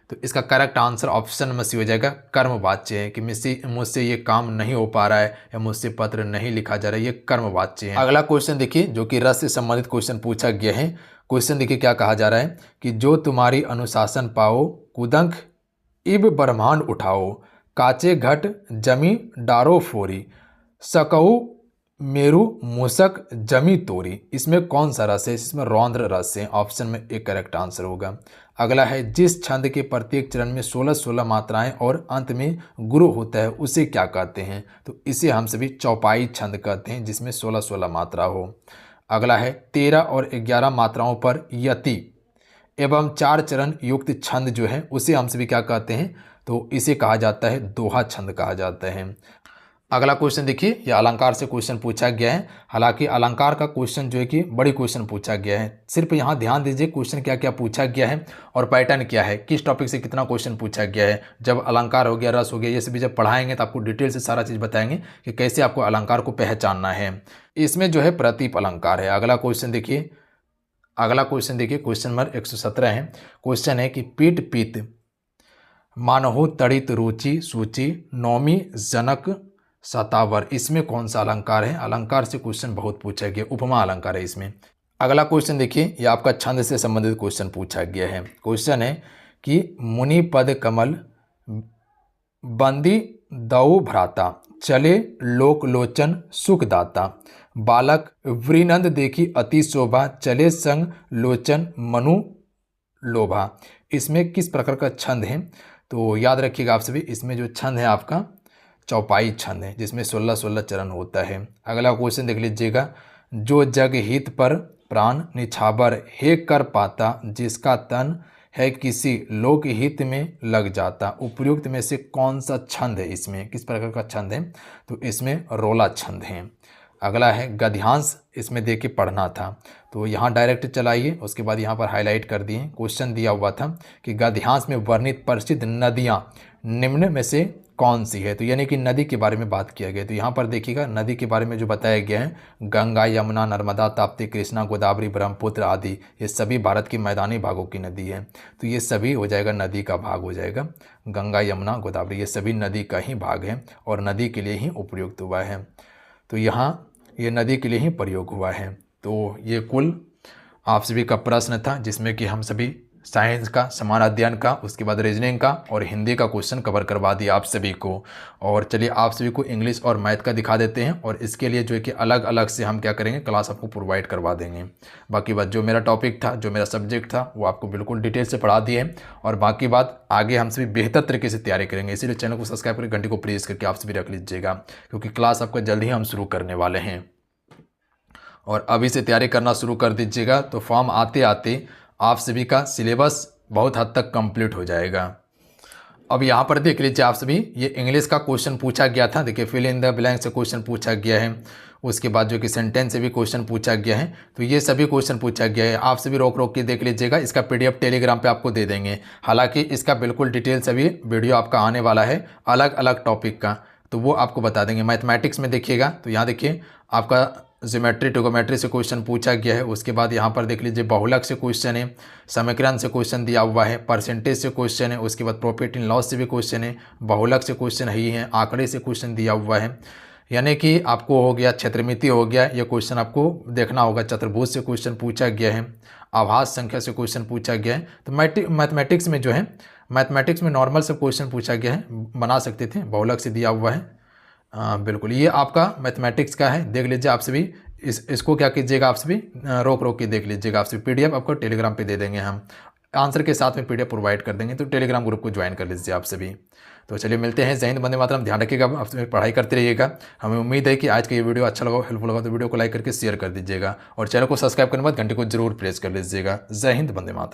तो इसका correct answer option number C हो जाएगा कर्मवाच्य है, कि मुझसे ये काम नहीं हो पा रहा है या मुझसे पत्र नहीं लिखा जा रहा है, ये कर्मवाच्य है। अगला क्वेश्चन देखिए, जो कि रस से संबंधित क्वेश्चन पूछा गया है। क्वेश्चन देखिए क्या कहा जा रहा है कि जो तुम्हारी अनुशासन पाओ, कुदंख इब ब्रह्मांड उठाओ, काचे घट जमी डारो फोरी, सकऊ मेरु मूसक जमी तोरी। इसमें कौन सा रस है? इसमें रौद्र रस है, ऑप्शन में एक करेक्ट आंसर होगा। अगला है, जिस छंद के प्रत्येक चरण में 16-16 मात्राएं और अंत में गुरु होता है उसे क्या कहते हैं? तो इसे हम सभी चौपाई छंद कहते हैं, जिसमें 16-16 मात्रा हो। अगला है, 13 और 11 मात्राओं पर यति एवं 4 चरण युक्त छंद जो है उसे हम सभी क्या कहते हैं? तो इसे कहा जाता है दोहा छंद कहा जाता है। अगला क्वेश्चन देखिए, यह अलंकार से क्वेश्चन पूछा गया है। हालांकि अलंकार का क्वेश्चन जो है कि बड़ी क्वेश्चन पूछा गया है। सिर्फ यहाँ ध्यान दीजिए क्वेश्चन क्या क्या पूछा गया है और पैटर्न क्या है, किस टॉपिक से कितना क्वेश्चन पूछा गया है। जब अलंकार हो गया, रस हो गया, ये सभी जब पढ़ाएंगे तो आपको डिटेल से सारा चीज़ बताएंगे कि कैसे आपको अलंकार को पहचानना है। इसमें जो है प्रतीप अलंकार है। अगला क्वेश्चन देखिए, क्वेश्चन नंबर 117 है। क्वेश्चन है कि पीट पीत मानहु तड़ित रुचि सूचि नौमी जनक सतावर। इसमें कौन सा अलंकार है? अलंकार से क्वेश्चन बहुत पूछा गया, उपमा अलंकार है इसमें। अगला क्वेश्चन देखिए, यह आपका छंद से संबंधित क्वेश्चन पूछा गया है। क्वेश्चन है कि मुनि पद कमल बंदी दऊ भ्राता, चले लोक लोचन सुखदाता, बालक वृनंद देखी अति शोभा, चले संग लोचन मनु लोभा। इसमें किस प्रकार का छंद है? तो याद रखिएगा आप सभी, इसमें जो छंद है आपका चौपाई छंद है, जिसमें 16-16 चरण होता है। अगला क्वेश्चन देख लीजिएगा, जो जग हित पर प्राण निछावर हे कर पाता, जिसका तन है किसी लोक हित में लग जाता। उपयुक्त में से कौन सा छंद है? इसमें किस प्रकार का छंद है? तो इसमें रोला छंद है। अगला है गद्यांश, इसमें देख के पढ़ना था, तो यहाँ डायरेक्ट चलाइए, उसके बाद यहाँ पर हाईलाइट कर दिए। क्वेश्चन दिया हुआ था कि गद्यांश में वर्णित प्रसिद्ध नदियाँ निम्न में से कौन सी है? तो यानी कि नदी के बारे में बात किया गया। तो यहाँ पर देखिएगा नदी के बारे में जो बताया गया है, गंगा, यमुना, नर्मदा, ताप्ती, कृष्णा, गोदावरी, ब्रह्मपुत्र आदि, ये सभी भारत की मैदानी भागों की नदी है। तो ये सभी हो जाएगा नदी का भाग हो जाएगा। गंगा, यमुना, गोदावरी ये सभी नदी का ही भाग है और नदी के लिए ही उपयुक्त हुआ है। तो यहाँ ये नदी के लिए ही प्रयोग हुआ है। तो ये कुल आप सभी का प्रश्न था, जिसमें कि हम सभी साइंस का, समान अध्ययन का, उसके बाद रीजनिंग का और हिंदी का क्वेश्चन कवर करवा दिया आप सभी को। और चलिए आप सभी को इंग्लिश और मैथ का दिखा देते हैं, और इसके लिए जो है कि अलग अलग से हम क्या करेंगे, क्लास आपको प्रोवाइड करवा देंगे। बाकी बात जो मेरा टॉपिक था, जो मेरा सब्जेक्ट था, वो आपको बिल्कुल डिटेल से पढ़ा दिए हैं। और बाकी बात आगे हम सभी बेहतर तरीके से तैयारी करेंगे, इसीलिए चैनल को सब्सक्राइब करके घंटे को प्रेस करके आप सभी रख लीजिएगा, क्योंकि क्लास आपका जल्द ही हम शुरू करने वाले हैं। और अभी से तैयारी करना शुरू कर दीजिएगा, तो फॉर्म आते आते आप सभी का सिलेबस बहुत हद तक कंप्लीट हो जाएगा। अब यहाँ पर देख लीजिए आप सभी, ये इंग्लिश का क्वेश्चन पूछा गया था। देखिए फिल इन द ब्लैंक से क्वेश्चन पूछा गया है, उसके बाद जो कि सेंटेंस से भी क्वेश्चन पूछा गया है। तो ये सभी क्वेश्चन पूछा गया है, आप सभी रोक के देख लीजिएगा। इसका PDF टेलीग्राम पे आपको दे देंगे। हालांकि इसका बिल्कुल डिटेल सभी वीडियो आपका आने वाला है अलग अलग टॉपिक का, तो वो आपको बता देंगे। मैथमेटिक्स में देखिएगा तो यहाँ देखिए आपका ज्योमेट्री ट्रिगोमेट्री से क्वेश्चन पूछा गया है। उसके बाद यहाँ पर देख लीजिए बहुलक से क्वेश्चन है, समीकरण से क्वेश्चन दिया हुआ है, परसेंटेज से क्वेश्चन है, उसके बाद प्रॉफिट इन लॉस से भी क्वेश्चन है, बहुलक से क्वेश्चन ही है, आंकड़े से क्वेश्चन दिया हुआ है। यानी कि आपको हो गया क्षेत्रमिति हो गया, ये क्वेश्चन आपको देखना होगा। चतुर्भुज से क्वेश्चन पूछा गया है, आभास संख्या से क्वेश्चन पूछा गया है। तो मैथमेटिक्स में जो है, मैथमेटिक्स में नॉर्मल से क्वेश्चन पूछा गया है, बना सकते थे, बहुलक से दिया हुआ है। बिल्कुल ये आपका मैथमेटिक्स का है, देख लीजिए आप सभी। इसको क्या कीजिएगा आप सभी, रोक के देख लीजिएगा आप सभी। PDF आपको टेलीग्राम पे दे देंगे, हम आंसर के साथ में PDF प्रोवाइड कर देंगे, तो टेलीग्राम ग्रुप को ज्वाइन कर लीजिए आप सभी। तो चलिए मिलते हैं। जय हिंद, वंदे मातरम। ध्यान रखिएगा, आप सभी पढ़ाई करते रहिएगा। हमें उम्मीद है कि आज का ये वीडियो अच्छा लगा, हेल्पफुल लगा, तो वीडियो को लाइक करके शेयर कर दीजिएगा और चैनल को सब्सक्राइब करने के बाद घंटे को जरूर प्रेस कर लीजिएगा। जय हिंद, वंदे मातरम।